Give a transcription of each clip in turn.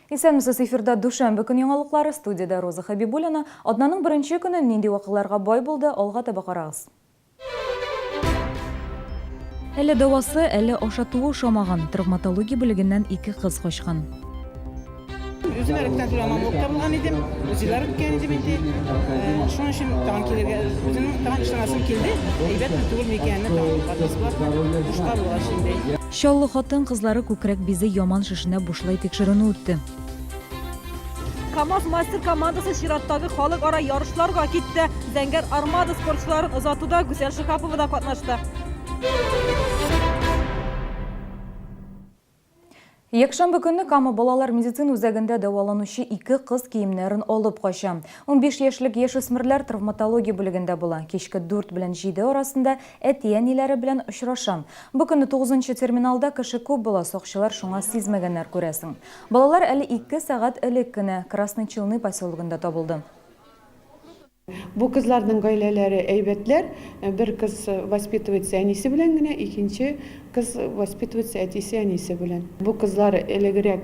Исәнмесез, эфирда душанбе көн яңалыклары, студияда Роза Хабибуллина. Атнаның беренче көне нинди вакыйларга бай булды, алга таба карагыз. Әле дәвасы, әле ашатуы ошамаган. Травматология бүлегеннән 2 кыз качкан. Özüm erkekten duramam okta bulgan idim. Özüler ötken idim indi. Şunun için tağın kelirge, özünün tağın işlemesini keldi. Eybet mütügül mekanını tağın katması var. Uşqa bulgan şimdi. Şallı хатын кызлары күкрәк бизе яман шишенә бушлай тикшерүне үтте. Kamaz Master komandası Şirat'tagi xalq ara yarışlarga ketdi. Zəngər Armada sporçuların uzatuda Güzel Şıkapova da qatnaşdı. Якшәмбе көнне Кама балалар медицина үзәгендә дәваланучы 2 кыз киемнәрен алып кача. 15 яшьлек яшүсмерләр травматология бүлегендә була. Кичке 4 белән 7 арасында әти-әниләре белән очраша. Бу көнне 9-нчы терминалда кеше күп була, сакчылар шуңа сизмәгәннәр күрәсең. Балалар әле 2 сәгать элек кенә Красный Челны поселогында табылды. Bu kızlardan aileleri eybetlер, bir kız vaspituvetse anisi bilen gene, ikinci kız vaspituvetse etisi anisi bilen. Bu kızlar elegirek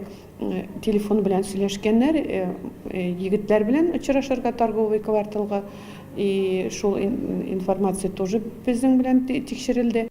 telefon bilen söyleşkenler, yigitler bilen uçuraşırga торговый кварталга, şol informatsiya тоже bizden bilen tekşirildi.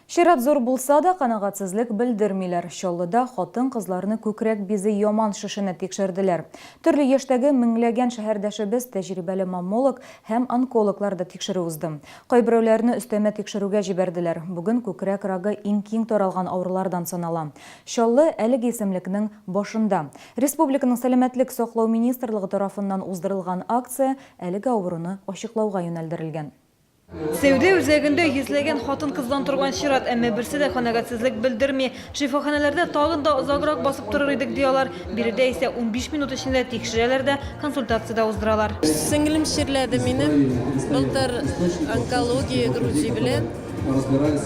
Шират зур булса да канагатсызлык белдермиләр. Чаллыда хатын кызларны күкрәк бизе яман шишенә тикшерделәр. Төрле яшьтәге меңләгән шәһәрдәшебез тәҗрибәле маммолог һәм онкологлар да тикшерү узды. Кайберәүләрне өстәмә тикшерүгә җибәрделәр. Бүген күкрәк рагы иң киң таралган авырулардан санала. Чаллы әлеге исемлекнең башында. Республиканың сәламәтлек саклау министрлыгы тарафыннан уздырылган акция әлеге авыруны ачыклауга юнәлдерелгән. Сәүдә үзәгендә йөзләгән хатын кыздан торган Шират, әмма берсе дә канәгатьсезлек белдерми. Шифаханәләрдә тагын да озаграк басып торыр идек диялар. Биредә исә 15 минут эчендә тикшерәләр дә консультациядә уздыралар. Сеңлем ширләде минем. Былтыр онкология грузи белән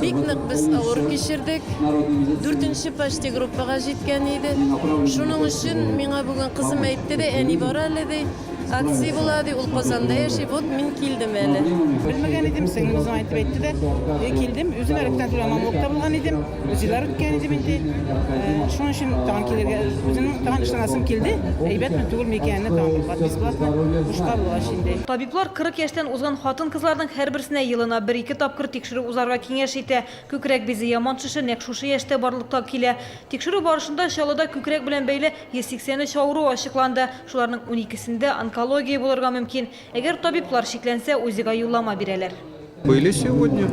бик нык без авыр кичердек. 4-нче почти группага җиткән иде. Шуның өчен миңа бүген кызым әйтте дә, әни бар әле ди. Акция булады, ул Казанда яши, вот мин килдем әле. Bilmegen idim, sengimizin aytıp etti de. Keldim, özüm erkekten duramam okta bulgan idim. Özüler ötken idim indi. Şunun için tağın kelirge, özünün tağın işlemesini keldi. Eybet mütügül mekanını tağın katması var. Uşqa bulgan şimdi. Табиблар 40 яшьтән узган хатын кызларның һәрберсенә елына 1-2 тапкыр тикшерү узарга киңәш итә. Күкрәк бизе яман шише нәкъ шушы яшьтә барлыкта килә. Тикшерү барышында Чаллыда күкрәк белән бәйле 183 авыру ачыкланды. Шуларның 12-сендә онкология булырга мөмкин. Әгәр табиблар шикләнсә, үзигә юллама бирәләр. Были сегодня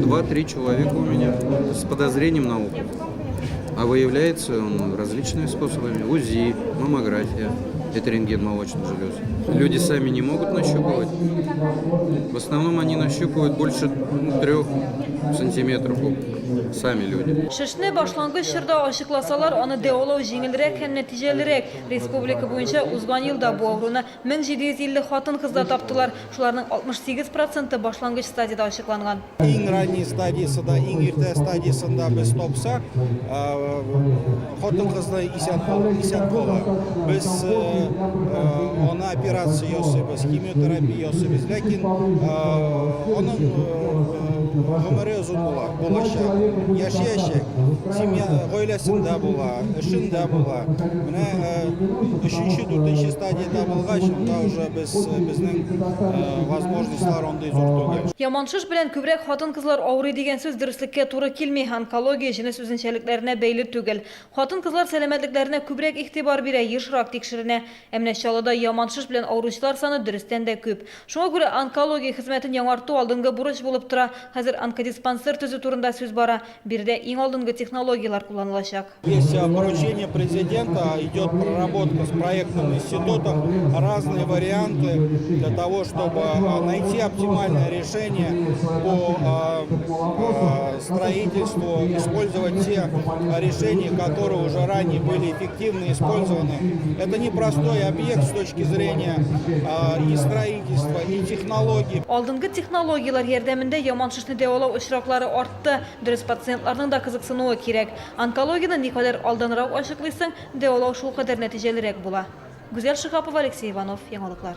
2-3 человека у меня с подозрением на опухоль. А выявляется он различными способами. УЗИ, маммография, это рентген молочных желез. Люди сами не могут нащупывать. В основном они нащупывают больше 3 сантиметров сами люди. Шишне башлангыч чорда ачыкласалар, аны дәвалау җиңелрәк һәм нәтиҗәлерәк. Республика буенча узган елда бу авыруны 1750 хатын кызда таптылар. Шуларның 68% башлангыч стадияда ачыкланган. Иң ранний стадиясында, иң иртә стадиясында без тапсак, хатын кызны исән була. Без аны операция ясыйбыз, химиотерапия ясыйбыз, ләкин аның гомере озын була, булачак. Яшәячәк, семья гаиләсендә була, эшендә була. Менә 3-4 стадияда булгач, анда уже безнең возможностьлар андый зур түгел. Яман шиш белән күбрәк хатын кызлар авырый дигән сүз дөреслеккә туры килми. Онкология җинес үзенчәлекләренә бәйле түгел. Хатын кызлар сәламәтлекләренә күбрәк игътибар бирә, ешрак тикшеренә. Әмма Чаллыда яман шиш белән авыручылар саны дөрестән дә күп. Шуңа күрә онкология хезмәтен яңарту алдынгы бурыч булып тора. Хәзер онкодиспансер төзү турында сүз бара. Биредә иң алдынгы технологиялар кулланылачак. Есть поручение президента, идет проработка с проектным институтом, разные варианты для того, чтобы найти оптимальное решение по строительству, использовать те решения, которые уже ранее были эффективно использованы. Это непростой объект с точки зрения и строительства, и технологий. Алдынгы технологиялар ярдәмендә яман шишне дәвалау очраклары артты. Дөрес пациентларның да кызыксынуы кирәк. Онкологияны никадәр алданрак ачыклыйсың, дәвалау шул кадәр нәтиҗәлерәк була. Гүзәл Шыхапова, Алексей Иванов, яңалыклар.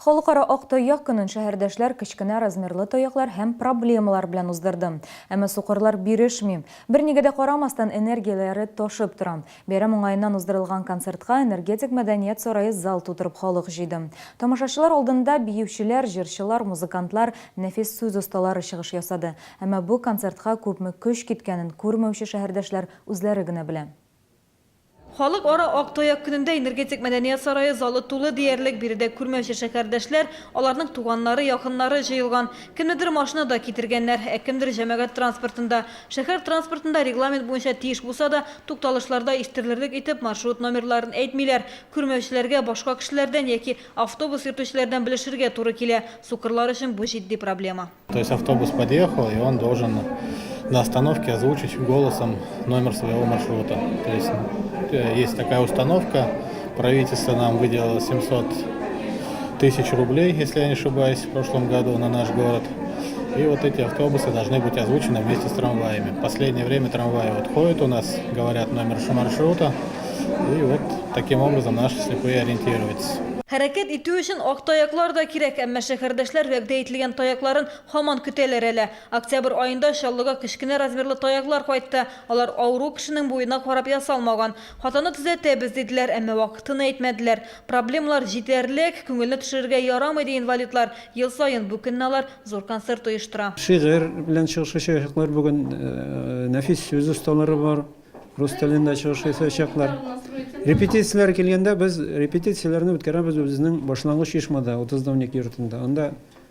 Халыкара ак тояк көнен шәһәрдәшләр кечкенә размерлы тояклар һәм проблемалар белән уздырды. Әмма сукырлар бирешми. Бернигә дә карамастан энергияләре ташып тора. Бәйрәм уңаеннан уздырылган концертка энергетик мәдәният сарае зал тутырып халык җыйды. Тамашачылар алдында биючеләр, җырчылар, музыкантлар, нәфис сүз осталары чыгыш ясады. Әмма бу концертка күпме көч киткәнен күрмәүче шәһәрдәшләр үзләре генә белә. Халык ара ак тояк көнендә энергетик мәдәният сарае залы тулы диярлек биредә күрмәүче шәһәрдәшләр, аларның туганнары, якыннары җыелган. Кемнедер машинада китергәннәр, кемдер җәмәгать транспортында. Шәһәр транспортында регламент буенча тиеш булса да, тукталышларда ишетерлек итеп маршрут номерларын әйтмиләр. Күрмәүчеләргә башка кешеләрдән яки автобус йөртүчеләрдән белешергә туры килә. Сукырлар өчен бу җитди проблема. То есть автобус подъехал, и он должен на остановке озвучить голосом номер своего маршрута. То есть есть такая установка, правительство нам выделило 700 тысяч рублей, если я не ошибаюсь, в прошлом году на наш город. И вот эти автобусы должны быть озвучены вместе с трамваями. В последнее время трамваи вот ходят у нас, говорят номер маршрута, и вот таким образом наши слепые ориентируются. Хәрәкәт итү өчен ак таяклар да кирәк, әмма шәһәрдәшләр вәгъдә ителгән таякларын һаман көтәләр әле. Октябрь аенда Чаллыга кечкенә размерлы таяклар кайтты. Алар авыру кешенең буена карап ясалмаган. Хатаны төзәтәбез диделәр, әмма вакытын әйтмәделәр. Проблемалар җитәрлек, күңелне төшерергә ярамый ди инвалидлар. Ел саен бу көнне алар зур концерт оештыра. Шигырь белән чыгыш ясаячаклар бүген, нәфис сүз осталары бар. Рус телендә чыгыш ясаячаклар. Репетициялар килгәндә без репетицияләрне үткәрәбез үзенең башлангыч ишмада 30 йортында. Анда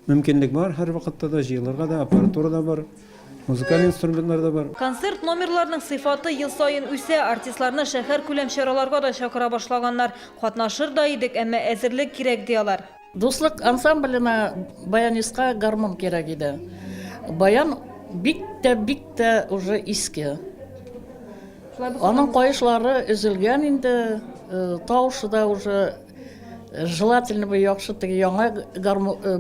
мөмкинлек бар, һәр вакытта да җыелырга да, аппаратура да бар, музыкаль инструментлар да бар. Концерт номерларының сыйфаты ел саен үсә, артистларны шәһәр күләм чараларга да чакыра башлаганнар. Катнашыр да идек, әмма әзерлек кирәк диялар. Дуслык ансамбленә баянистка гармон кирәк иде. Баян бик тә уже иске. Аның кайышлары өзелгән инде, тавышы да уже желательно бы яхшы теге яңа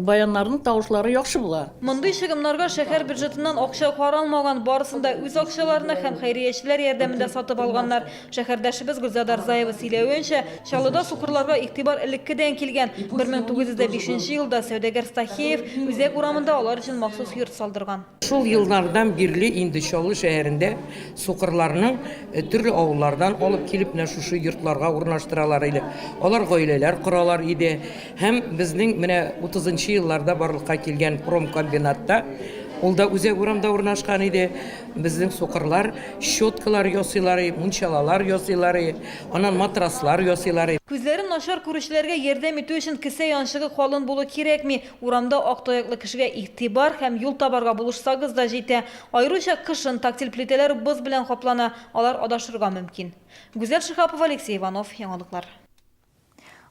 баяннарның тавышлары яхшы була. Мондый чыгымнарга шәһәр бюджетыннан акча каралмаган, барысында үз акчаларына һәм хәйриячеләр ярдәмендә сатып алганнар. Шәһәрдәшебез Гөлзада Арзаева сөйләвенчә, Чаллыда сукырларга игътибар элеккедән килгән. 1905 елда сәүдәгәр Стахеев Үзәк урамында алар өчен махсус йорт салдырган. Шул еллардан бирле инде Чаллы шәһәрендә сукырларның төрле авыллардан алып килеп шушы йортларга урнаштыралар иде. Алар гаиләләр коралар иде. Һәм безнең менә 30-нчы елларда барлыкка килгән промкомбинатта, ул да Үзәк урамда урнашкан иде. Безнең сукырлар щеткалар ясыйлар, мунчалалар ясыйлар, анан матраслар ясыйлар. Күзләрен начар күрүчеләргә ярдәм итү өчен кесә янчыгы калын булу кирәкми. Урамда ак таяклы кешегә игътибар һәм юл табарга булышсагыз да җитә. Аеруча кышын тактиль плитәләр боз белән каплана, алар адашырга мөмкин. Гүзәл Шихапова, Алексей Иванов, яңалыклар.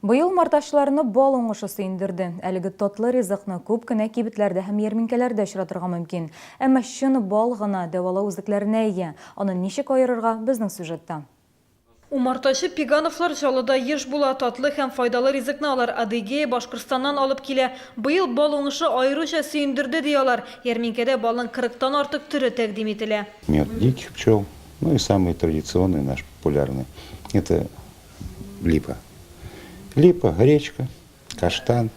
Быел марташларны бал уңышы сөендерде. Әлеге татлы ризыкны күп кенә кибетләрдә һәм ярминкәләрдә очратырга мөмкин. Әмма чын бал гына дәвалау үзлекләренә ия. Аны ничек аерырга безнең сюжетта. Умартачы Пигановлар Чаллыда еш була, татлы һәм файдалы ризыкны алар Адыгея, Башкортстаннан алып килә. Быел бал уңышы аеруча сөендерде диялар. Ярминкәдә балның 40-тан артык түре тәкъдим ителә. Мед диких пчел, ну и самый традиционный наш популярный – это липа. Липа, гречка, каштан,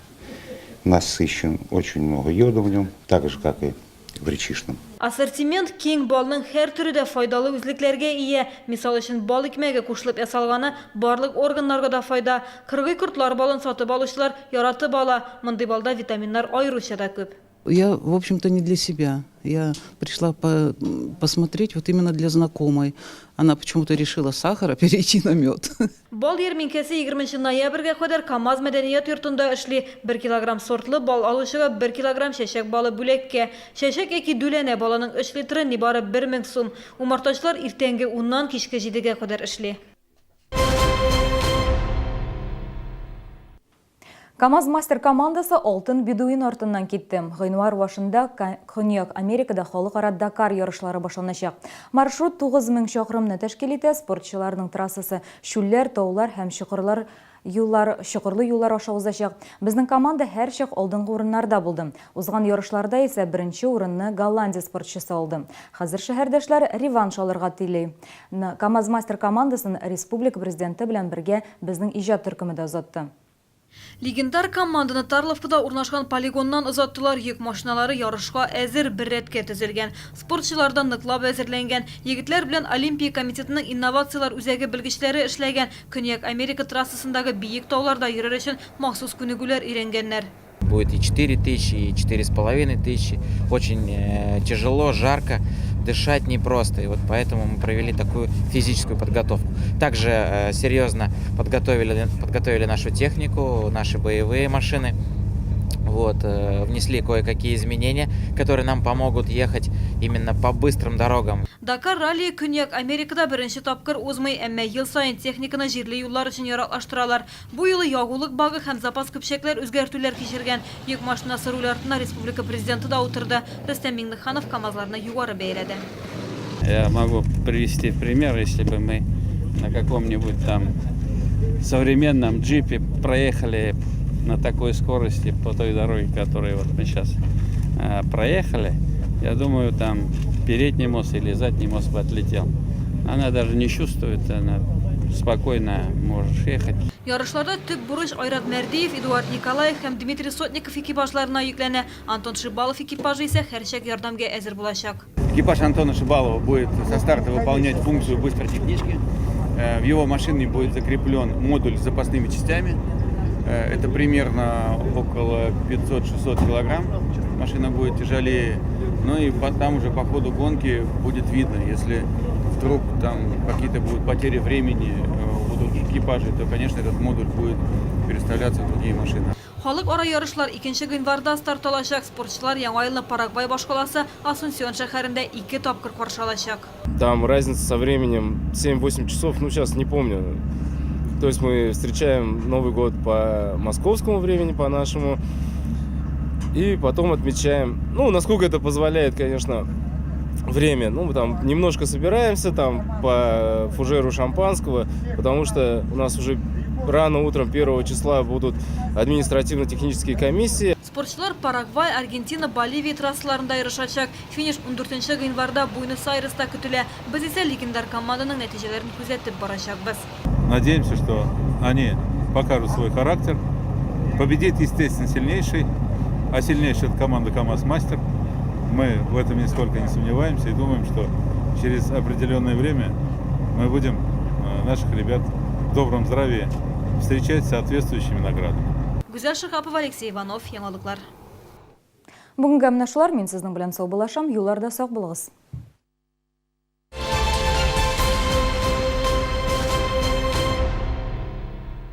насыщен, очень много йода в нем, так же, как и в речишном. Ассортимент киң, балның һәр түрі дә файдалы үзлекләргә ия. Мисал өчен бал икмәге кушылып ясалганы барлык органнарга да файда. Кыргый кортлар балын сатып алучылар яратып ала. Мондый балда витаминнар аеруча да күп. Я, в общем-то, не для себя. Я пришла посмотреть вот именно для знакомой. Она почему-то решила с сахара перейти на мед. Бал ярминкәсе 20 ноябрьгә кадәр КамАЗ мәдәният йортында эшли. 1 килограмм сортлы бал алучыга 1 килограмм чәчәк балы бүләккә. Чәчәк яки дүләнә баланың 3 литры нибары 1000 сум. Умартачлар иртәнге 10-нан кичке 7-гә кадәр эшли. КамАЗ мастер командасы алтын бедуин артыннан китте. Гыйнвар башында Коньяк Америкада халыкара Дакар ярышлары башланачак. Маршрут 9000 чакрымны тәшкил итә. Спортчыларның трассасы шүлләр, таулар һәм чокырлы юллар аша узачак. Безнең команда һәр чак алдынгы урыннарда булды. Узган ярышларда исә беренче урынны Голландия спортчысы алды. Хәзер шәһәрдәшләр реванш алырга тели. КамАЗ мастер командасын республика президенты белән бергә безнең иҗат төркеме дә узатты. Легендар команданы Тарловкада урнашкан полигоннан озаттылар. Йөк машиналары ярышка әзер бер рәткә төзелгән. Спортчылардан ныклап әзерләнгән. Егетләр белән Олимпия комитетының инновациялар үзәге белгечләре эшләгән. Көньяк Америка трассасындагы биек тауларда йөрер өчен махсус күнегүләр өйрәнгәннәр. Будет и 4000, и 4500. Очень тяжело, жарко, дышать непросто. И вот поэтому мы провели такую физическую подготовку. Также серьезно подготовили нашу технику, наши боевые машины. Вот, внесли кое-какие изменения, которые нам помогут ехать именно по быстрым дорогам. Дакар ралли Көньяк Америкада беренче тапкыр узмый, әмма ел сайын техниканы җирле юллар өчен яраклаштыралар. Бу юлы ягулык багы һәм запас көпчәкләр үзгәртүләр кичергән. Йөк машинасы руль артына республика президенты да утырды. Рөстәм Миңнеханов КамАЗларны югары бәяләде. Я могу привести пример, если бы мы на каком-нибудь там современном джипе проехали на такой скорости по той дороге, которую вот мы сейчас проехали, я думаю, там передний мост или задний мост бы отлетел. Она даже не чувствует, она спокойно можешь ехать. Ярышларда төп бурыч Айрат Мәрдиев, Эдуард Николаев һәм Дмитрий Сотников экипажларына йөкләнә. Антон Шибалов экипажы исә һәрчак ярдәмгә әзер булачак. Экипаж Антона Шибалова будет со старта выполнять функцию быстрой технички. В его машине будет закреплен модуль с запасными частями. Это примерно около 500-600 килограмм. Машина будет тяжелее. Ну и там уже по ходу гонки будет видно, если вдруг там какие-то будут потери времени у других экипажей, то, конечно, этот модуль будет переставляться в другие машины. Халык ара ярышлар 2 гыйнварда старт алачак. Спортчылар яңа елны Парагвай башкаласы Асунсьон шәһәрендә 2 тапкыр каршы алачак. Там разница со временем 7-8 часов, ну сейчас не помню. То есть мы встречаем Новый год по московскому времени, по нашему, и потом отмечаем, ну, насколько это позволяет, конечно, время. Ну, там немножко собираемся там по фужеру шампанского, потому что у нас уже рано утром 1 числа будут административно-технические комиссии. Спортчылар Парагвай, Аргентина, Боливия трассаларында ярышачак. Финиш 14 гыйнварда Буэнос-Айреста көтелә. Без исә легендар команданың нәтиҗәләрен күзәтеп барачакбыз. Надеемся, что они покажут свой характер. Победит, естественно, сильнейший, а сильнейшая это команда КамАЗ-Мастер. Мы в этом нисколько не сомневаемся и думаем, что через определенное время мы будем наших ребят в добром здравии встречать с соответствующими наградами. Гүзәл Шихапова, Алексей Иванов, яңалыклар. Бүгінгі әмнашылар, мен сіздің білән сау болашам, юлларда сау болығыз.